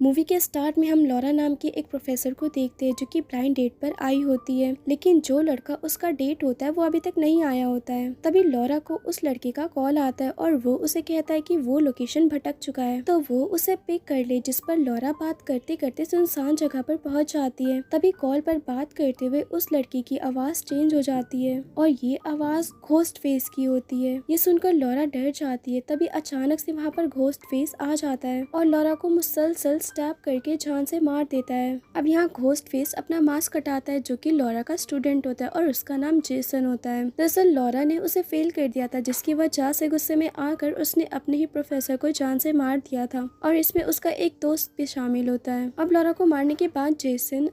Movie के start में हम लॉरा नाम की एक प्रोफेसर को देखते हैं जो कि ब्लाइंड डेट पर आई होती है, लेकिन जो लड़का उसका डेट होता है वो अभी तक नहीं आया होता है। तभी लॉरा को उस लड़के का कॉल आता है और वो उसे कहता है कि वो लोकेशन भटक चुका है, तो वो उसे पिक कर ले, जिस पर लॉरा बात करते करते सुनसान जगह पर पहुंच जाती है। तभी कॉल पर बात करते हुए उस लड़की की आवाज चेंज हो जाती है और ये आवाज घोस्ट फेस की होती है। ये सुनकर लॉरा डर जाती है। तभी अचानक से वहाँ पर घोस्ट फेस आ जाता है और लॉरा को मुसलसल स्टैब करके जान से मार देता है। अब यहाँ घोस्ट फेस अपना मास्क हटाता है जो कि लॉरा का स्टूडेंट होता है और उसका नाम जेसन होता है। दरअसल लॉरा ने उसे फेल कर दिया था, जिसकी वजह से गुस्से में आकर उसने अपने ही प्रोफेसर को जान से मार दिया था और इसमें उसका एक दोस्त भी शामिल होता है। अब लॉरा को मारने के बाद जेसन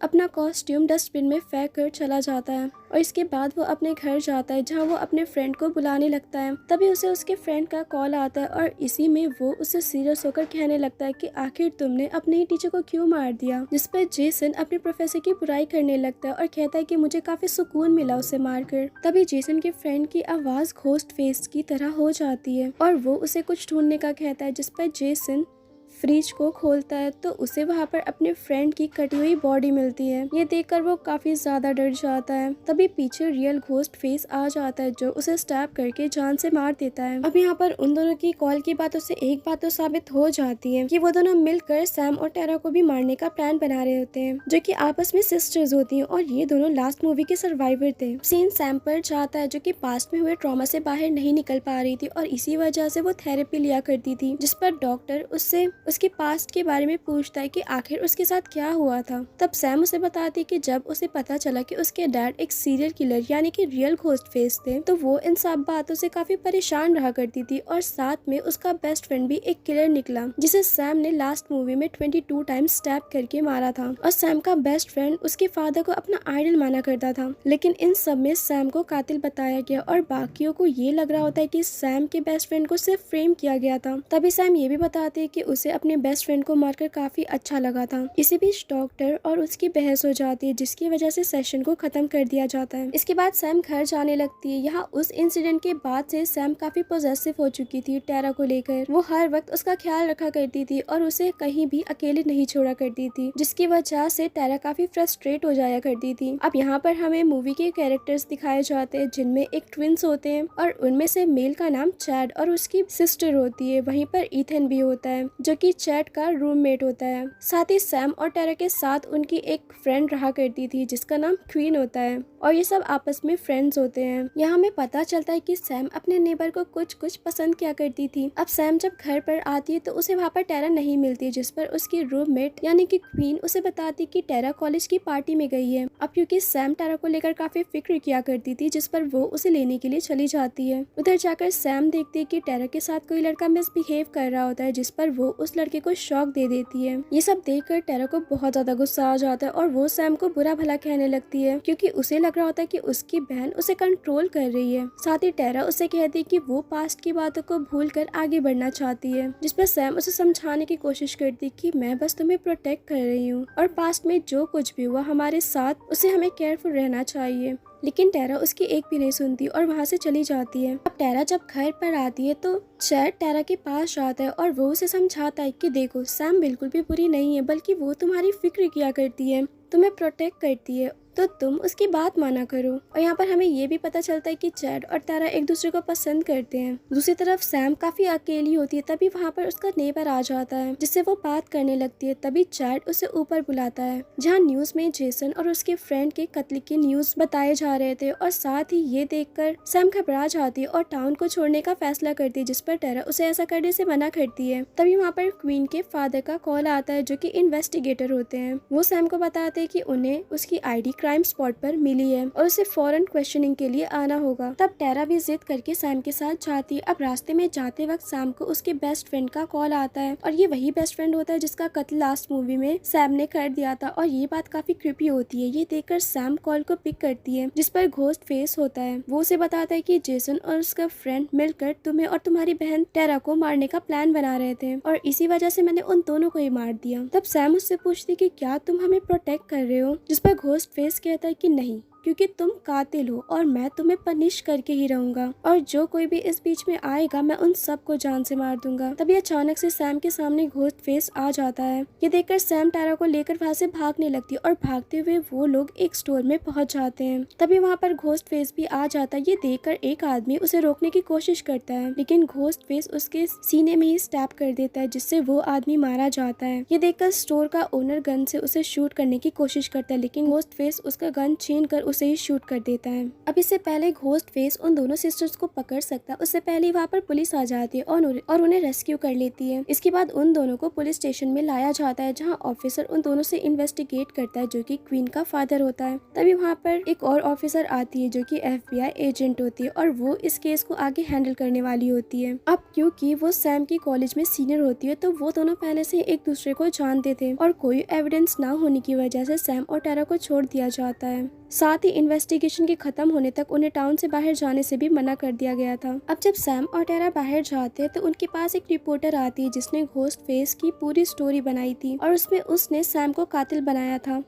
अपना कॉस्ट्यूम डस्टबिन में फेंक कर चला जाता है और इसके बाद वो अपने घर जाता है, जहाँ वो अपने फ्रेंड को बुलाने लगता है। तभी उसे उसके फ्रेंड का कॉल आता है और इसी में वो उसे सीरियस होकर कहने लगता है कि आखिर तुमने अपने ही टीचर को क्यों मार दिया, जिस पर जेसन अपने प्रोफेसर की बुराई करने लगता है और कहता है कि मुझे काफी सुकून मिला उसे मारकर। तभी जेसन के फ्रेंड की आवाज घोस्ट फेस की तरह हो जाती है और वो उसे कुछ ढूंढने का कहता है, जिस पर जेसन फ्रिज को खोलता है तो उसे वहाँ पर अपने फ्रेंड की कटी हुई बॉडी मिलती है। ये देखकर वो काफी ज्यादा डर जाता है। तभी पीछे रियल घोस्ट फेस आ जाता है जो उसे स्टैब करके जान से मार देता है। अब यहाँ पर उन दोनों की कॉल की बातों से एक बात तो साबित हो जाती है कि वो दोनों मिलकर सैम और टेरा को भी मारने का प्लान बना रहे होते हैं, जो कि आपस में सिस्टर्स होती हैं और ये दोनों लास्ट मूवी के सर्वाइवर थे। सीन सैम पर जाता है जो कि पास्ट में हुए ट्रॉमा से बाहर नहीं निकल पा रही थी और इसी वजह से वो थेरेपी लिया करती थी, जिस पर डॉक्टर उससे उसके पास्ट के बारे में पूछता है कि आखिर उसके साथ क्या हुआ था। तब सैम उसे बताती है कि जब उसे पता चला कि उसके डैड एक सीरियल किलर यानी कि रियल घोस्ट फेस थे, तो वो इन सब बातों से काफी परेशान रहा करती थी और साथ में उसका बेस्ट फ्रेंड भी एक किलर निकला, जिसे सैम ने लास्ट मूवी में 22 टाइम्स स्टैब करके मारा था। और सैम का बेस्ट फ्रेंड उसके फादर को अपना आइडल माना करता था, लेकिन इन सब में सैम को कातिल बताया गया और बाकियों को ये लग रहा होता है कि सैम के बेस्ट फ्रेंड को सिर्फ फ्रेम किया गया था। तभी सैम ये भी बताते है कि उसे अपने बेस्ट फ्रेंड को मारकर काफी अच्छा लगा था। इसी बीच डॉक्टर और उसकी बहस हो जाती है, जिसकी वजह से सेशन को खत्म कर दिया जाता है। इसके बाद सैम घर जाने लगती है। यहाँ उस इंसिडेंट के बाद से सैम काफी पॉजेसिव हो चुकी थी टेरा को लेकर। वो हर वक्त उसका ख्याल रखा करती थी और उसे कहीं भी अकेले नहीं छोड़ा करती थी, जिसकी वजह से टेरा काफी फ्रस्ट्रेट हो जाया करती थी। अब यहाँ पर हमें मूवी के कैरेक्टर्स दिखाए जाते हैं, जिनमें एक ट्विंस होते हैं और उनमें से मेल का नाम चैड और उसकी सिस्टर होती है। वहीं पर ईथन भी होता है जो कि चैड का रूममेट होता है। साथ ही सैम और टेरा के साथ उनकी एक फ्रेंड रहा करती थी जिसका नाम क्वीन होता है और ये सब आपस में फ्रेंड्स होते हैं। यहाँ हमें पता चलता है कि सैम अपने नेबर को कुछ कुछ पसंद किया करती थी। अब सैम जब घर पर आती है तो उसे वहाँ पर टेरा नहीं मिलती, जिस पर उसकी रूममेट यानी कि क्वीन उसे बताती कि टेरा कॉलेज की पार्टी में गई है। अब क्योंकि सैम टेरा को लेकर काफी फिक्र किया करती थी, जिस पर वो उसे लेने के लिए चली जाती है। उधर जाकर सैम देखती है कि टेरा के साथ कोई लड़का मिसबिहेव कर रहा होता है, जिस पर वो उस लड़के को शॉक दे देती है। ये सब देखकर टेरा को बहुत ज्यादा गुस्सा आ जाता है और वो सैम को बुरा भला कहने लगती है, क्योंकि उसे लग रहा होता है कि उसकी बहन उसे कंट्रोल कर रही है। साथ ही टेरा उसे कहती है कि वो पास्ट की बातों को भूलकर आगे बढ़ना चाहती है, जिस पर सैम उसे समझाने की कोशिश करती कि मैं बस तुम्हें प्रोटेक्ट कर रही हूँ और पास्ट में जो कुछ भी हुआ हमारे साथ, उसे हमें केयरफुल रहना चाहिए। लेकिन टेरा उसकी एक भी नहीं सुनती और वहाँ से चली जाती है। अब टेरा जब घर पर आती है तो चैड टेरा के पास जाता है और वो उसे समझाता है कि देखो सैम बिल्कुल भी बुरी नहीं है, बल्कि वो तुम्हारी फिक्र किया करती है, तुम्हें प्रोटेक्ट करती है, तो तुम उसकी बात माना करो। और यहाँ पर हमें ये भी पता चलता है कि चैड और टेरा एक दूसरे को पसंद करते हैं। दूसरी तरफ सैम काफी अकेली होती है। तभी वहाँ पर उसका नेबर आ जाता है, जिससे वो बात करने लगती है। तभी चैड उसे ऊपर बुलाता है, जहाँ न्यूज में जेसन और उसके फ्रेंड के कत्ल के न्यूज बताए जा रहे थे और साथ ही ये देखकर सैम घबरा जाती है और टाउन को छोड़ने का फैसला करती है, जिस पर टेरा उसे ऐसा करने से मना करती है। तभी वहाँ पर क्वीन के फादर का कॉल आता है जो कि इन्वेस्टिगेटर होते हैं। वो सैम को बताते हैं कि उन्हें उसकी आईडी क्राइम स्पॉट पर मिली है और उसे फौरन क्वेश्चनिंग के लिए आना होगा। तब टेरा भी जिद करके सैम के साथ जाती है। अब रास्ते में जाते वक्त सैम को उसके बेस्ट फ्रेंड का कॉल आता है और ये वही बेस्ट फ्रेंड होता है जिसका कत्ल लास्ट मूवी में सैम ने कर दिया था और ये बात काफी क्रिपी होती है। ये देखकर सैम कॉल को पिक करती है, जिस पर घोस्ट फेस होता है। वो उसे बताता है कि जेसन और उसका फ्रेंड मिलकर तुम्हें और तुम्हारी बहन टेरा को मारने का प्लान बना रहे थे और इसी वजह से मैंने उन दोनों को ही मार दिया। तब सैम उससे पूछती कि क्या तुम हमें प्रोटेक्ट कर रहे हो, जिस पर घोस्ट फेस कहता है कि नहीं, क्योंकि तुम कातिल हो और मैं तुम्हें पनिश करके ही रहूंगा, और जो कोई भी इस बीच में आएगा मैं उन सबको जान से मार दूंगा। तभी अचानक से सैम के सामने घोस्ट फेस आ जाता है। ये देखकर सैम टारा को लेकर वहाँ से भागने लगती है और भागते हुए वो लोग एक स्टोर में पहुंच जाते हैं। तभी वहाँ पर घोस्ट फेस भी आ जाता है। ये देखकर एक आदमी उसे रोकने की कोशिश करता है, लेकिन घोस्ट फेस उसके सीने में ही स्टैब कर देता है, जिससे वो आदमी मारा जाता है। ये देखकर स्टोर का ओनर गन से उसे शूट करने की कोशिश करता है, लेकिन घोस्ट फेस उसका गन छीन कर उसे ही शूट कर देता है। अब इससे पहले घोस्ट फेस उन दोनों सिस्टर्स को पकड़ सकता है, उससे पहले वहाँ पर पुलिस आ जाती है और उन्हें रेस्क्यू कर लेती है। इसके बाद उन दोनों को पुलिस स्टेशन में लाया जाता है, जहाँ ऑफिसर उन दोनों से इन्वेस्टिगेट करता है, जो कि क्वीन का फादर होता है। तभी वहाँ पर एक और ऑफिसर आती है जो कि FBI एजेंट होती है, और वो इस केस को आगे हैंडल करने वाली होती है। अब क्योंकि वो सैम की कॉलेज में सीनियर होती है, तो वो दोनों पहले से एक दूसरे को जानते थे, और कोई एविडेंस ना होने की वजह से सैम और टारा को छोड़ दिया जाता है। साथ ही इन्वेस्टिगेशन के खत्म होने तक उन्हें टाउन से बाहर जाने से भी मना कर दिया गया था। अब जब सैम और टारा बाहर जाते हैं तो उनके पास एक रिपोर्टर आती है, जिसने घोस्ट फेस की पूरी स्टोरी बनाई थी, और उसमें उसने सैम को कातिल बनाया था,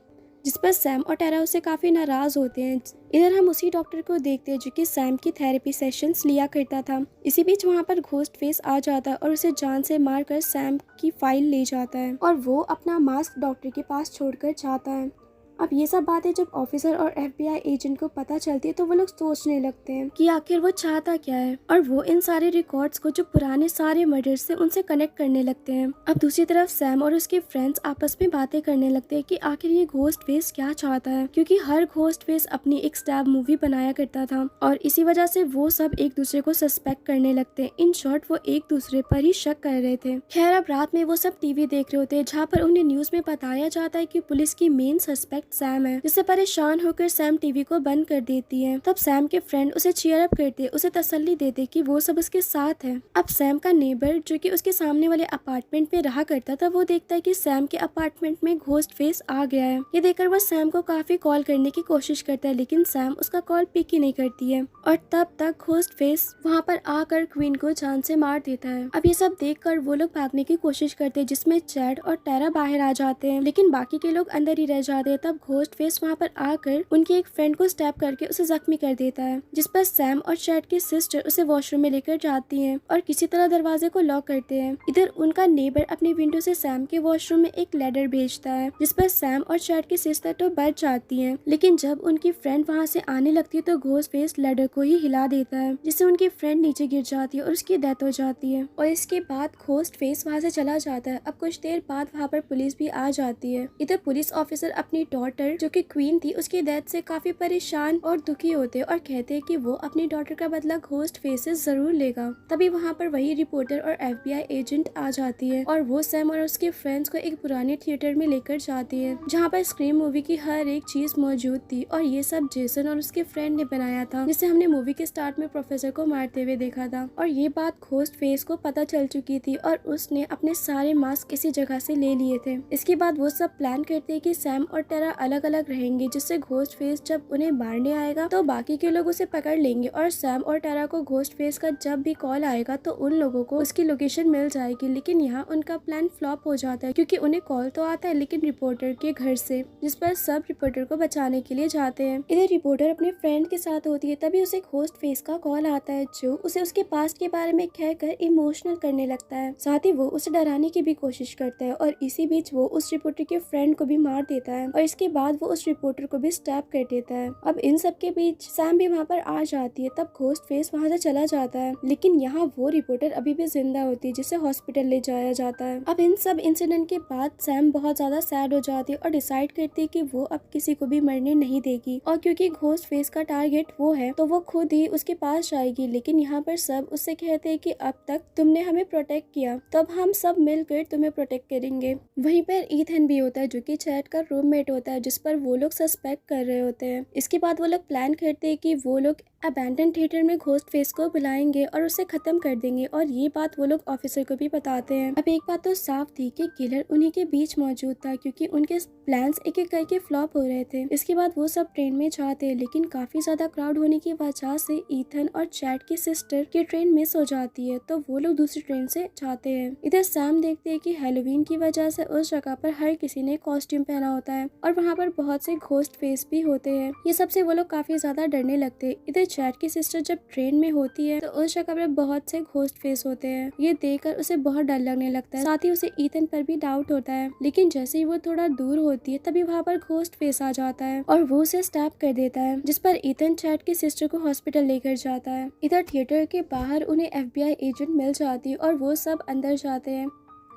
जिस पर सैम और टारा उससे काफी नाराज होते हैं। इधर हम उसी डॉक्टर को देखते हैं जो कि सैम की थेरेपी सेशंस लिया करता था। इसी बीच वहाँ पर घोस्ट फेस आ जाता है और उसे जान से मारकर सैम की फाइल ले जाता है, और वो अपना मास्क डॉक्टर के पास छोड़कर जाता है। अब ये सब बातें जब ऑफिसर और FBI एजेंट को पता चलती है तो वो लोग सोचने लगते हैं कि आखिर वो चाहता क्या है, और वो इन सारे रिकॉर्ड्स को जो पुराने सारे मर्डर्स से उनसे कनेक्ट करने लगते हैं। अब दूसरी तरफ सैम और उसके फ्रेंड्स आपस में बातें करने लगते हैं कि आखिर ये घोस्ट फेस क्या चाहता है, क्योंकि हर घोस्ट फेस अपनी एक स्टैब मूवी बनाया करता था, और इसी वजह से वो सब एक दूसरे को सस्पेक्ट करने लगते हैं। इन शॉर्ट वो एक दूसरे पर ही शक कर रहे थे। खैर अब रात में वो सब टीवी देख रहे होते हैं, जहाँ पर उन्हें न्यूज में बताया जाता है कि पुलिस की मेन सस्पेक्ट सैम है, जिससे परेशान होकर सैम टीवी को बंद कर देती है। तब सैम के फ्रेंड उसे चीयर अप करते, उसे तसल्ली देते कि वो सब उसके साथ है। अब सैम का नेबर जो कि उसके सामने वाले अपार्टमेंट में रहा करता था, वो देखता है कि सैम के अपार्टमेंट में घोस्ट फेस आ गया है। ये देखकर वो सैम को काफी कॉल करने की कोशिश करता है, लेकिन सैम उसका कॉल पिक ही नहीं करती है, और तब तक घोस्ट फेस वहाँ पर आकर क्वीन को जान से मार देता है। अब ये सब देखकर वो लोग भागने की कोशिश करते हैं, जिसमें चैड और टारा बाहर आ जाते हैं, लेकिन बाकी के लोग अंदर ही रह जाते हैं। तब घोस्ट फेस वहाँ पर आकर उनकी एक फ्रेंड को स्टैब करके उसे जख्मी कर देता है, जिस पर सैम और चैड की सिस्टर उसे वॉशरूम में लेकर जाती हैं और किसी तरह दरवाजे को लॉक करते हैं। इधर उनका नेबर अपनी विंडो से सैम के वॉशरूम में एक लैडर भेजता है, जिस पर सैम और चैड की सिस्टर तो बच जाती हैं, लेकिन जब उनकी फ्रेंड वहाँ से आने लगती है तो घोस्ट फेस लैडर को ही हिला देता है, जिससे उनकी फ्रेंड नीचे गिर जाती है और उसकी डेथ हो जाती है। और इसके बाद घोस्ट फेस वहाँ से चला जाता है। अब कुछ देर बाद वहाँ पर पुलिस भी आ जाती है। इधर पुलिस ऑफिसर अपनी डॉटर जो कि क्वीन थी उसकी डेथ से काफी परेशान और दुखी होते और कहते हैं कि वो अपनी डॉटर का बदला घोस्ट फेस से जरूर लेगा। तभी वहाँ पर वही रिपोर्टर और FBI एजेंट आ जाती है, और वो सैम और उसके फ्रेंड्स को एक पुराने थिएटर में लेकर जाती है, जहाँ पर स्क्रीम मूवी की हर एक चीज मौजूद थी, और ये सब जेसन और उसके फ्रेंड ने बनाया था, जिसे हमने मूवी के स्टार्ट में प्रोफेसर को मारते हुए देखा था। और ये बात घोस्ट फेस को पता चल चुकी थी, और उसने अपने सारे मास्क इसी जगह से ले लिए थे। इसके बाद वो सब प्लान करते हैं कि सैम और टेरा अलग अलग रहेंगे, जिससे घोस्ट फेस जब उन्हें मारने आएगा तो बाकी के लोग उसे पकड़ लेंगे, और सैम और टेरा को घोस्ट फेस का जब भी कॉल आएगा तो उन लोगों को उसकी लोकेशन मिल जाएगी। लेकिन यहाँ उनका प्लान फ्लॉप हो जाता है, क्योंकि उन्हें कॉल तो आता है लेकिन रिपोर्टर के घर से, जिस पर सब रिपोर्टर को बचाने के लिए जाते हैं। इधर रिपोर्टर अपने फ्रेंड के साथ होती है, तभी उसे घोस्ट फेस का कॉल आता है, जो उसे उसके पास्ट के बारे में कहकर इमोशनल करने लगता है। साथ ही वो उसे डराने की भी कोशिश करता है, और इसी बीच वो उस रिपोर्टर के फ्रेंड को भी मार देता है, और इसके बाद वो उस रिपोर्टर को भी स्टैब कर देता है। अब इन सब के बीच सैम भी वहाँ पर आ जाती है। तब घोस्ट फेस वहाँ से चला जाता है, लेकिन यहाँ वो रिपोर्टर अभी भी जिंदा होती है, जिसे हॉस्पिटल ले जाया जाता है। अब इन सब इंसिडेंट के बाद सैम बहुत ज्यादा सैड हो जाती है और डिसाइड करती है कि वो अब किसी को भी मरने नहीं देगी, और क्योंकि घोस्ट फेस का टारगेट वो है तो वो खुद ही उसके पास जाएगी। लेकिन यहाँ पर सब उससे कहते हैं कि अब तक तुमने हमें प्रोटेक्ट किया, तब हम सब मिलकर तुम्हें प्रोटेक्ट करेंगे। वहीं पर ईथन भी होता है, जो कि चैट का रूममेट होता है, जिस पर वो लोग सस्पेक्ट कर रहे होते हैं। इसके बाद वो लोग प्लान करते हैं कि वो लोग अबैंडन थिएटर में घोस्ट फेस को बुलाएंगे और उसे खत्म कर देंगे और ये बात वो लोग ऑफिसर को भी बताते हैं। अब एक बात तो साफ थी कि किलर उन्हीं के बीच मौजूद था, क्योंकि उनके प्लान्स एक एक करके फ्लॉप हो रहे थे। इसके बाद वो सब ट्रेन में जाते हैं, लेकिन काफी ज्यादा क्राउड होने की वजह से ईथन और चैट की सिस्टर की ट्रेन मिस हो जाती है, तो वो लोग दूसरी ट्रेन से जाते हैं। इधर सैम देखते हैं कि हैलोवीन की वजह से उस जगह पर हर किसी ने कॉस्ट्यूम पहना होता है और वहाँ पर बहुत से घोस्ट फेस भी होते हैं। ये सबसे वो लोग काफी ज्यादा डरने लगते हैं। इधर चैट की सिस्टर जब ट्रेन में होती है तो उस जगह पर बहुत से घोस्ट फेस होते हैं। ये देखकर उसे बहुत डर लगने लगता है, साथ ही उसे ईथन पर भी डाउट होता है। लेकिन जैसे ही वो थोड़ा दूर होती है तभी वहाँ पर घोस्ट फेस आ जाता है और वो उसे स्टैब कर देता है, जिस पर ईथन चैट की सिस्टर को हॉस्पिटल लेकर जाता है। इधर थिएटर के बाहर उन्हें FBI एजेंट मिल जाती है और वो सब अंदर जाते हैं,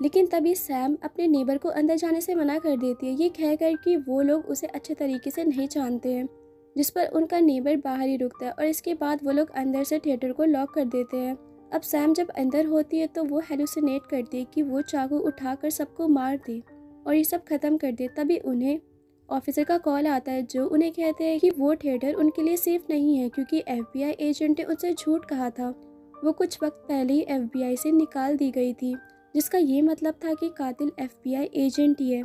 लेकिन तभी सैम अपने नेबर को अंदर जाने से मना कर देती है, ये कहकर कि वो लोग उसे अच्छे तरीके से नहीं जानते हैं, जिस पर उनका नेबर बाहर ही रुकता है और इसके बाद वो लोग अंदर से थिएटर को लॉक कर देते हैं। अब सैम जब अंदर होती है तो वो हेलुसिनेट करती है कि वो चाकू उठाकर सबको मार दे और ये सब खत्म कर दे। तभी उन्हें ऑफिसर का कॉल आता है, जो उन्हें कहते हैं कि वो थिएटर उनके लिए सेफ नहीं है, क्योंकि FBI एजेंट ने उनसे झूठ कहा था। वो कुछ वक्त पहले ही FBI से निकाल दी गई थी, जिसका ये मतलब था कि कातिल FBI एजेंट ही है।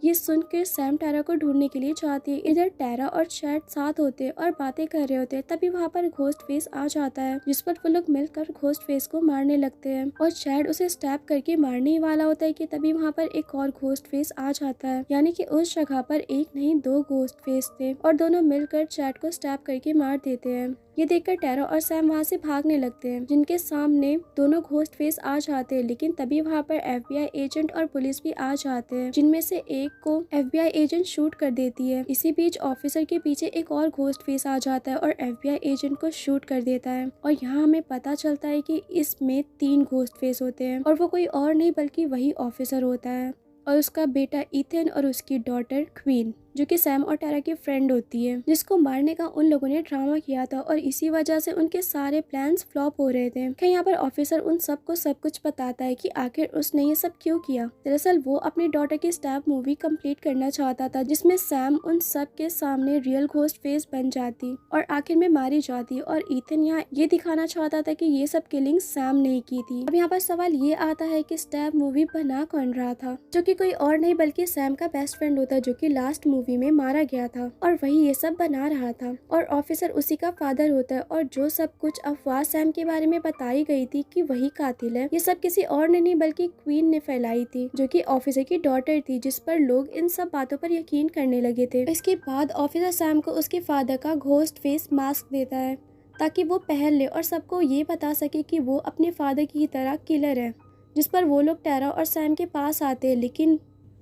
ये सुनकर सैम टैरा को ढूंढने के लिए जाती है। इधर टैरा और चैट साथ होते हैं और बातें कर रहे होते हैं। तभी वहाँ पर घोस्ट फेस आ जाता है, जिस पर वो लोग मिलकर घोस्ट फेस को मारने लगते हैं और चैट उसे स्टैब करके मारने ही वाला होता है कि तभी वहाँ पर एक और घोस्ट फेस आ जाता है। यानी कि उस जगह पर एक नहीं दो घोस्ट फेस थे और दोनों मिलकर चैट को स्टैब करके मार देते हैं। ये देखकर टैरा और सैम वहाँ से भागने लगते हैं, जिनके सामने दोनों घोस्ट फेस आ जाते हैं। लेकिन तभी वहाँ पर FBI एजेंट और पुलिस भी आ जाते हैं, जिनमें से एक को FBI एजेंट शूट कर देती है। इसी बीच ऑफिसर के पीछे एक और घोस्ट फेस आ जाता है और FBI एजेंट को शूट कर देता है। और यहाँ हमें पता चलता है कि इसमें 3 घोस्ट फेस होते हैं और वो कोई और नहीं बल्कि वही ऑफिसर होता है और उसका बेटा ईथन और उसकी डॉटर क्वीन, जो कि सैम और टैरा की फ्रेंड होती है, जिसको मारने का उन लोगों ने ड्रामा किया था और इसी वजह से उनके सारे प्लान्स फ्लॉप हो रहे थे। फिर यहाँ पर ऑफिसर उन सबको सब कुछ बताता है कि आखिर उसने ये सब क्यों किया। दरअसल वो अपनी डॉटर की स्टैब मूवी कंप्लीट करना चाहता था, जिसमें सैम उन सब के सामने रियल घोस्ट फेस बन जाती और आखिर में मारी जाती और ईथन यहाँ ये दिखाना चाहता था कि ये सब किलिंग सैम ने की थी। अब यहाँ पर सवाल ये आता है कि स्टैब मूवी बना कौन रहा था, जो कि कोई और नहीं बल्कि सैम का बेस्ट फ्रेंड होता है, जो कि लास्ट मूवी में मारा गया था और वही ये सब बना रहा था। और ऑफिसर उसी का फादर होता है और जो सब कुछ अफवाह सैम के बारे में बताई गई थी कि वही कातिल है, ये सब किसी और ने नहीं बल्कि क्वीन ने फैलाई थी, जो कि ऑफिसर की डॉटर थी, जिस पर लोग इन सब बातों पर यकीन करने लगे थे। इसके बाद ऑफिसर सैम को उसके फादर का घोस्ट फेस मास्क देता है ताकि वो पहन ले और सबको ये बता सके कि वो अपने फादर की तरह किलर है, जिस पर वो लोग टैरा और सैम के पास आते हैं। लेकिन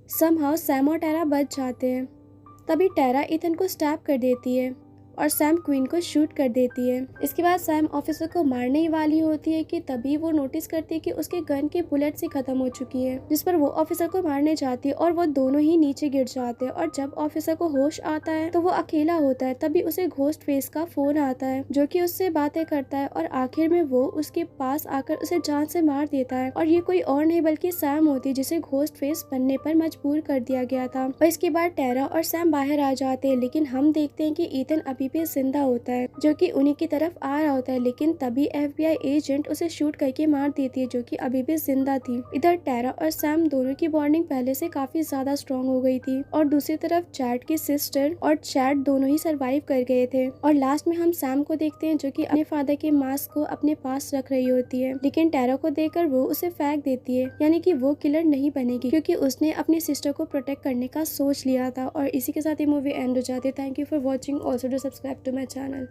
समहाउ सैम और टैरा बच जाते हैं। तभी टैरा ईथन को स्टैब कर देती है और सैम क्वीन को शूट कर देती है। इसके बाद सैम ऑफिसर को मारने ही वाली होती है कि तभी वो नोटिस करती है कि उसके गन की बुलेट से खत्म हो चुकी है, जिस पर वो ऑफिसर को मारने जाती है और वो दोनों ही नीचे गिर जाते हैं। और जब ऑफिसर को होश आता है तो वो अकेला होता है। तभी उसे घोस्ट फेस का फोन आता है, जो कि उससे बातें करता है और आखिर में वो उसके पास आकर उसे जान से मार देता है। और ये कोई और नहीं बल्कि सैम होती है, जिसे घोस्ट फेस बनने पर मजबूर कर दिया गया था। और इसके बाद टैरा और सैम बाहर आ जाते हैं, लेकिन हम देखते हैं कि ईथन अभी भी जिंदा होता है, जो कि उन्हीं की तरफ आ रहा होता है। लेकिन तभी FBI एजेंट उसे शूट करके मार देती है, जो कि अभी भी जिंदा थी। इधर टैरा और सैम दोनों की बॉन्डिंग पहले से काफी ज्यादा स्ट्रॉन्ग हो गई थी और दूसरी तरफ चैट की सिस्टर और चैट दोनों ही सरवाइव कर गए थे। और लास्ट में हम सैम को देखते हैं, जो कि अपने फादर के मास्क को अपने पास रख रही होती है, लेकिन टैरा को देखकर वो उसे फेंक देती है, यानी कि वो किलर नहीं बनेगी, क्योंकि उसने अपनी सिस्टर को प्रोटेक्ट करने का सोच लिया था। और इसी के साथ ये मूवी एंड हो जाती है। Thank you for watching, also do subscribe to my channel.